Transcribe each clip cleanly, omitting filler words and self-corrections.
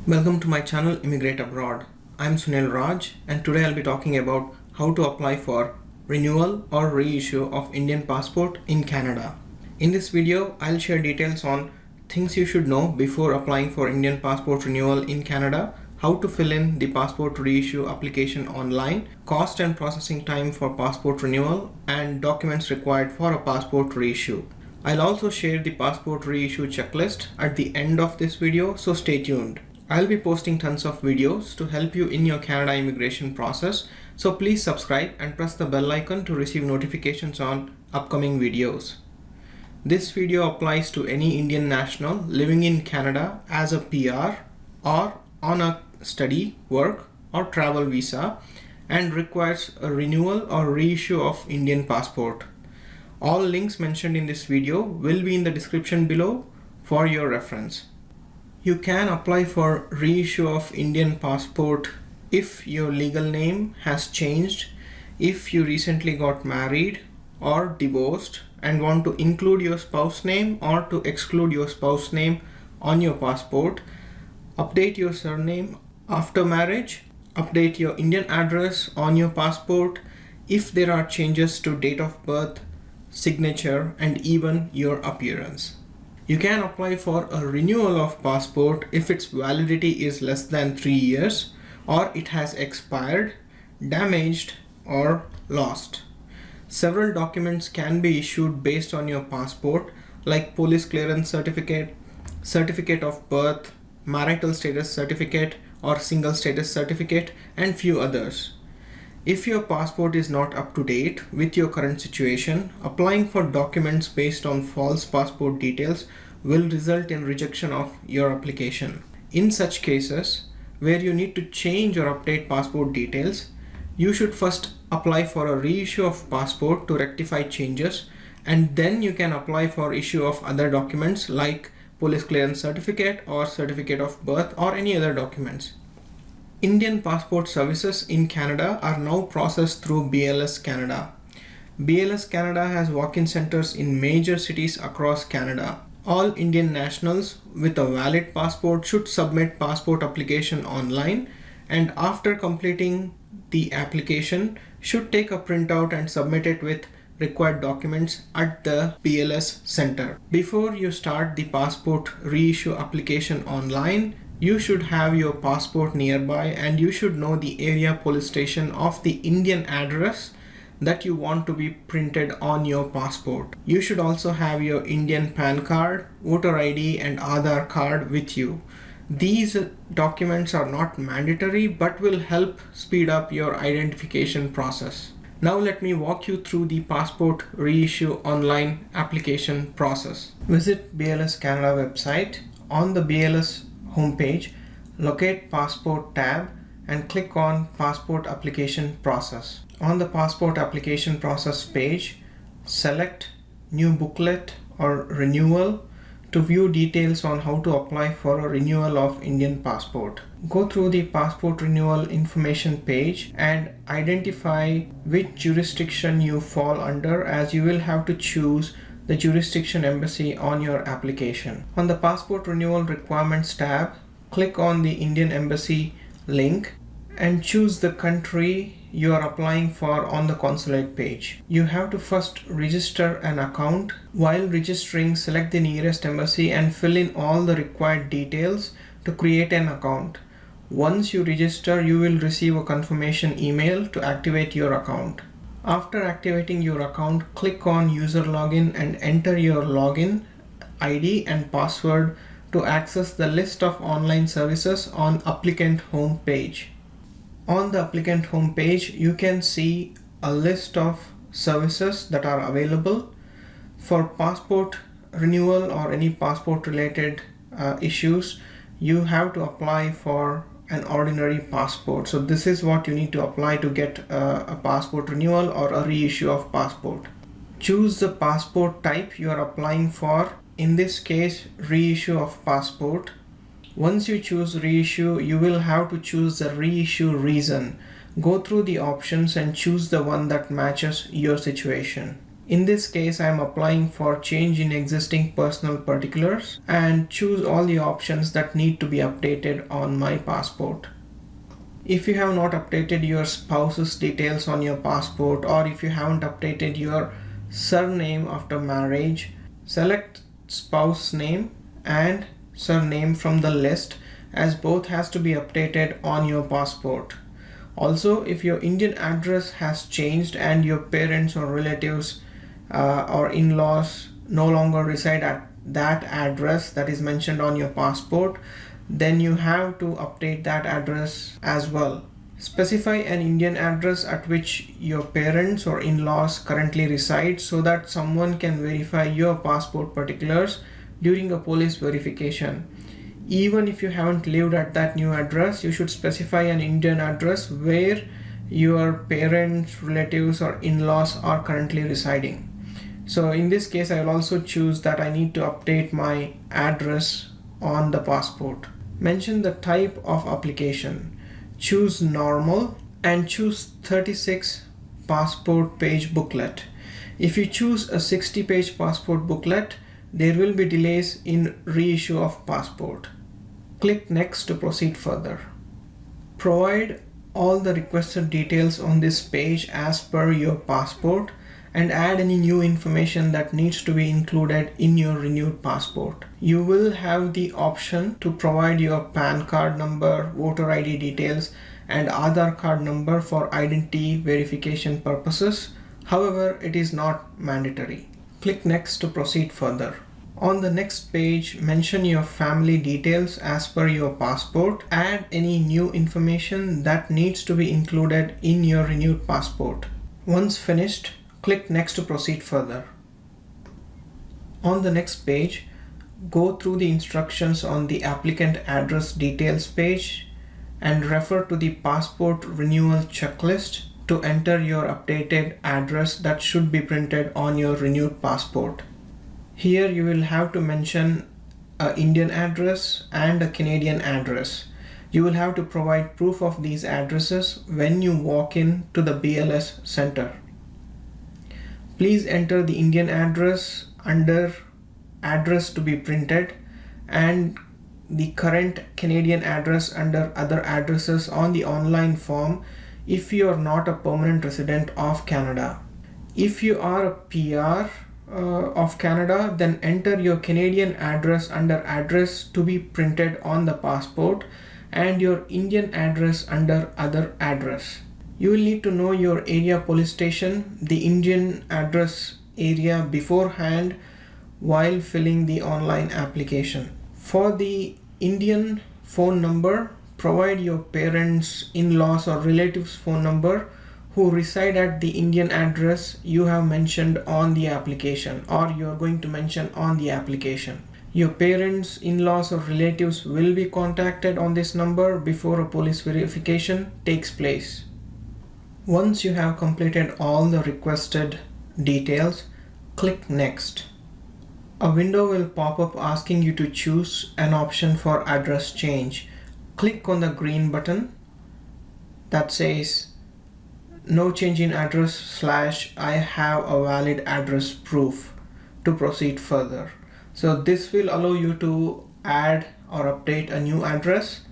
Welcome to my channel Immigrate Abroad. I'm Sunil Raj and today I'll be talking about how to apply for renewal or reissue of Indian passport in Canada. In this video, I'll share details on things you should know before applying for Indian passport renewal in Canada, how to fill in the passport reissue application online, cost and processing time for passport renewal, and documents required for a passport reissue. I'll also share the passport reissue checklist at the end of this video, so stay tuned. I'll be posting tons of videos to help you in your Canada immigration process, so please subscribe and press the bell icon to receive notifications on upcoming videos. This video applies to any Indian national living in Canada as a PR or on a study, work, or travel visa and requires a renewal or reissue of Indian passport. All links mentioned in this video will be in the description below for your reference. You can apply for reissue of Indian passport if your legal name has changed, if you recently got married or divorced and want to include your spouse name or to exclude your spouse name on your passport, update your surname after marriage, update your Indian address on your passport if there are changes to date of birth, signature, and even your appearance. You can apply for a renewal of passport if its validity is less than 3 years or it has expired, damaged, or lost. Several documents can be issued based on your passport like police clearance certificate, certificate of birth, marital status certificate or single status certificate, and few others. If your passport is not up to date with your current situation, applying for documents based on false passport details will result in rejection of your application. In such cases, where you need to change or update passport details, you should first apply for a reissue of passport to rectify changes, and then you can apply for issue of other documents like police clearance certificate or certificate of birth or any other documents. Indian passport services in Canada are now processed through BLS Canada. BLS Canada has walk-in centers in major cities across Canada. All Indian nationals with a valid passport should submit passport application online, and after completing the application should take a printout and submit it with required documents at the BLS center. Before you start the passport reissue application online, you should have your passport nearby and you should know the area police station of the Indian address that you want to be printed on your passport. You should also have your Indian PAN card, voter ID, and Aadhaar card with you. These documents are not mandatory but will help speed up your identification process. Now let me walk you through the passport reissue online application process. Visit BLS Canada website. On the BLS homepage, locate Passport tab and click on Passport Application Process. On the Passport Application Process page, select New Booklet or Renewal to view details on how to apply for a renewal of Indian passport. Go through the passport renewal information page and identify which jurisdiction you fall under, as you will have to choose the jurisdiction embassy on your application. On the Passport Renewal Requirements tab, click on the Indian Embassy link and choose the country you are applying for on the consulate page. You have to first register an account. While registering, select the nearest embassy and fill in all the required details to create an account. Once you register, you will receive a confirmation email to activate your account. After activating your account, click on User Login and enter your login ID and password to access the list of online services on applicant home page. On the applicant home page, you can see a list of services that are available. For passport renewal or any passport related issues, you have to apply for an ordinary passport. So this is what you need to apply to get a passport renewal or a reissue of passport. Choose the passport type you are applying for. In this case, reissue of passport. Once you choose reissue, you will have to choose the reissue reason. Go through the options and choose the one that matches your situation. In this case, I am applying for change in existing personal particulars and choose all the options that need to be updated on my passport. If you have not updated your spouse's details on your passport, or if you haven't updated your surname after marriage, select spouse name and surname from the list, as both has to be updated on your passport. Also, if your Indian address has changed and your parents or relatives or in-laws no longer reside at that address that is mentioned on your passport, then you have to update that address as well. Specify an Indian address at which your parents or in-laws currently reside so that someone can verify your passport particulars during a police verification. Even if you haven't lived at that new address, you should specify an Indian address where your parents, relatives or in-laws are currently residing. So in this case, I will also choose that I need to update my address on the passport. Mention the type of application. Choose normal and choose 36 passport page booklet. If you choose a 60-page passport booklet, there will be delays in reissue of passport. Click next to proceed further. Provide all the requested details on this page as per your passport and add any new information that needs to be included in your renewed passport. You will have the option to provide your PAN card number, voter ID details, and Aadhaar card number for identity verification purposes. However, it is not mandatory. Click next to proceed further. On the next page, mention your family details as per your passport. Add any new information that needs to be included in your renewed passport. Once finished, click next to proceed further. On the next page, go through the instructions on the applicant address details page and refer to the passport renewal checklist to enter your updated address that should be printed on your renewed passport. Here you will have to mention an Indian address and a Canadian address. You will have to provide proof of these addresses when you walk in to the BLS center. Please enter the Indian address under address to be printed and the current Canadian address under other addresses on the online form if you are not a permanent resident of Canada. If you are a PR of Canada, then enter your Canadian address under address to be printed on the passport and your Indian address under other address. You will need to know your area police station, the Indian address area beforehand while filling the online application. For the Indian phone number, provide your parents, in-laws or relatives phone number who reside at the Indian address you have mentioned on the application or you are going to mention on the application. Your parents, in-laws or relatives will be contacted on this number before a police verification takes place. Once you have completed all the requested details, click next. A window will pop up asking you to choose an option for address change. Click on the green button that says no change in address / I have a valid address proof to proceed further. So this will allow you to add or update a new address.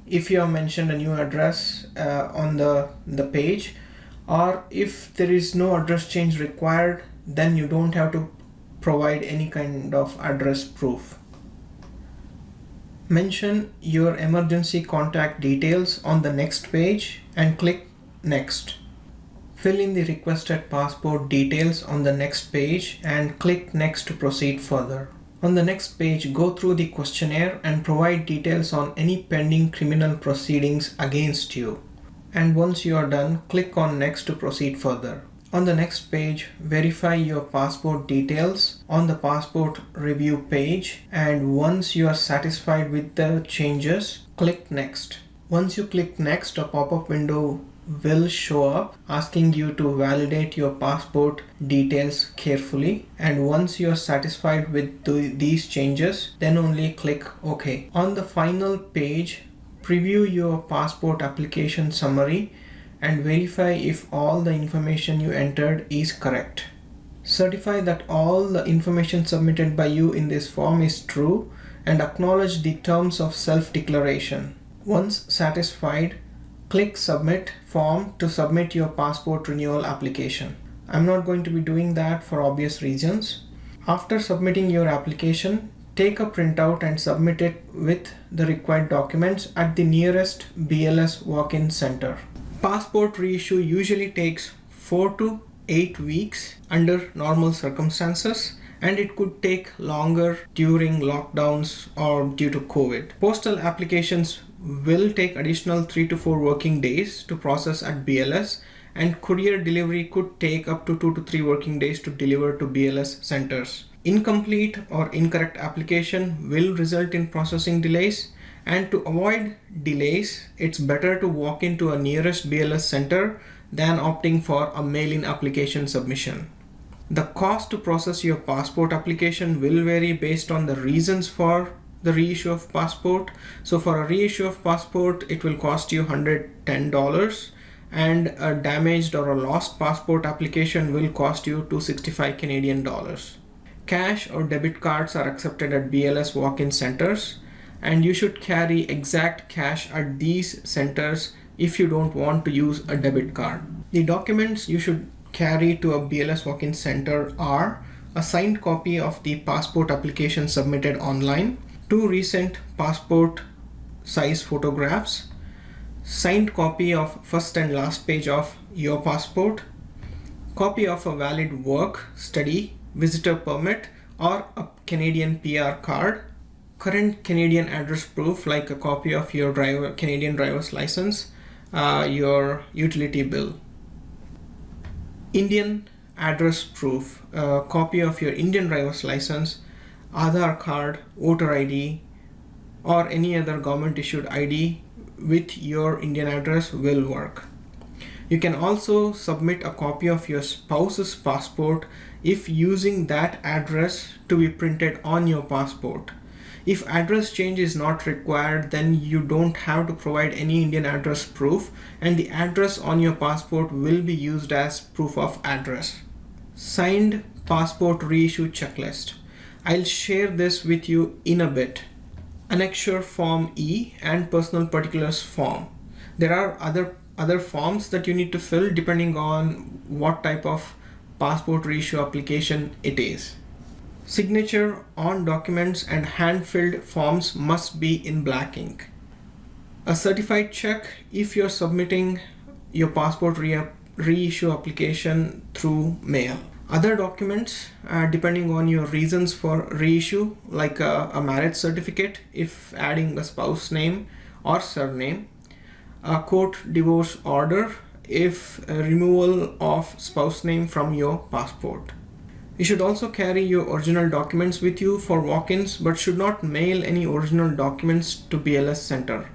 If you have mentioned a new address on the page, or if there is no address change required, then you don't have to provide any kind of address proof. Mention your emergency contact details on the next page and click next. Fill in the requested passport details on the next page and click next to proceed further. On the next page, go through the questionnaire and provide details on any pending criminal proceedings against you. And once you are done, click on next to proceed further. On the next page, verify your passport details on the passport review page, and once you are satisfied with the changes, click next. Once you click next, a pop-up window will show up asking you to validate your passport details carefully, and once you are satisfied with these changes, then only click OK. On the final page, preview your passport application summary and verify if all the information you entered is correct. Certify that all the information submitted by you in this form is true and acknowledge the terms of self-declaration. Once satisfied, click Submit Form to submit your passport renewal application. I'm not going to be doing that for obvious reasons. After submitting your application, take a printout and submit it with the required documents at the nearest BLS walk-in center. Passport reissue usually takes 4 to 8 weeks under normal circumstances, and it could take longer during lockdowns or due to COVID. Postal applications will take additional 3 to 4 working days to process at BLS, and courier delivery could take up to 2 to 3 working days to deliver to BLS centers. Incomplete or incorrect application will result in processing delays, and to avoid delays, it's better to walk into a nearest BLS center than opting for a mail-in application submission. The cost to process your passport application will vary based on the reasons for the reissue of passport. So for a reissue of passport, it will cost you $110, and a damaged or a lost passport application will cost you $265 Canadian dollars. Cash or debit cards are accepted at BLS walk-in centers, and you should carry exact cash at these centers if you don't want to use a debit card. The documents you should carry to a BLS walk-in center are a signed copy of the passport application submitted online, 2 recent passport size photographs, signed copy of first and last page of your passport, copy of a valid work, study, visitor permit or a Canadian PR card, current Canadian address proof like a copy of your Canadian driver's license, your utility bill. Indian address proof, a copy of your Indian driver's license, Aadhaar card, voter ID or any other government issued ID with your Indian address will work. You can also submit a copy of your spouse's passport if using that address to be printed on your passport. If address change is not required, then you don't have to provide any Indian address proof, and the address on your passport will be used as proof of address. Signed passport reissue checklist. I'll share this with you in a bit. Annexure Form E and Personal Particulars Form. There are other forms that you need to fill depending on what type of passport reissue application it is. Signature on documents and hand-filled forms must be in black ink. A certified check if you're submitting your passport reissue application through mail. Other documents, depending on your reasons for reissue, like a marriage certificate if adding a spouse name or surname, a court divorce order if a removal of spouse name from your passport. You should also carry your original documents with you for walk-ins, but should not mail any original documents to BLS Center.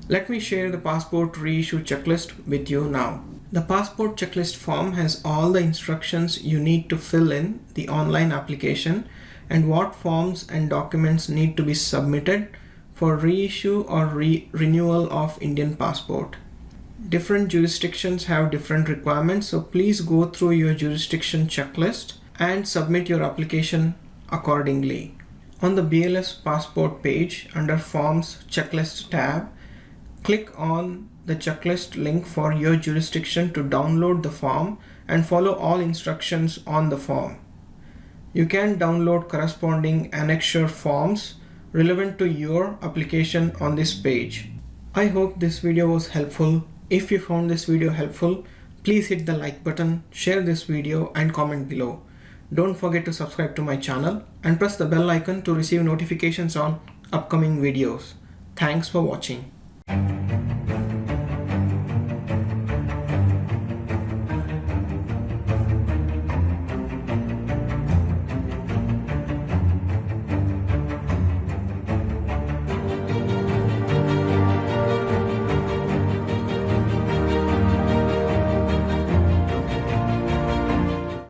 Let me share the passport reissue checklist with you now. The passport checklist form has all the instructions you need to fill in the online application and what forms and documents need to be submitted for reissue or renewal of Indian passport. Different jurisdictions have different requirements, so please go through your jurisdiction checklist and submit your application accordingly. On the BLS passport page under Forms Checklist tab, click on the checklist link for your jurisdiction to download the form and follow all instructions on the form. You can download corresponding annexure forms relevant to your application on this page. I hope this video was helpful. If you found this video helpful, please hit the like button, share this video and comment below. Don't forget to subscribe to my channel and press the bell icon to receive notifications on upcoming videos. Thanks for watching.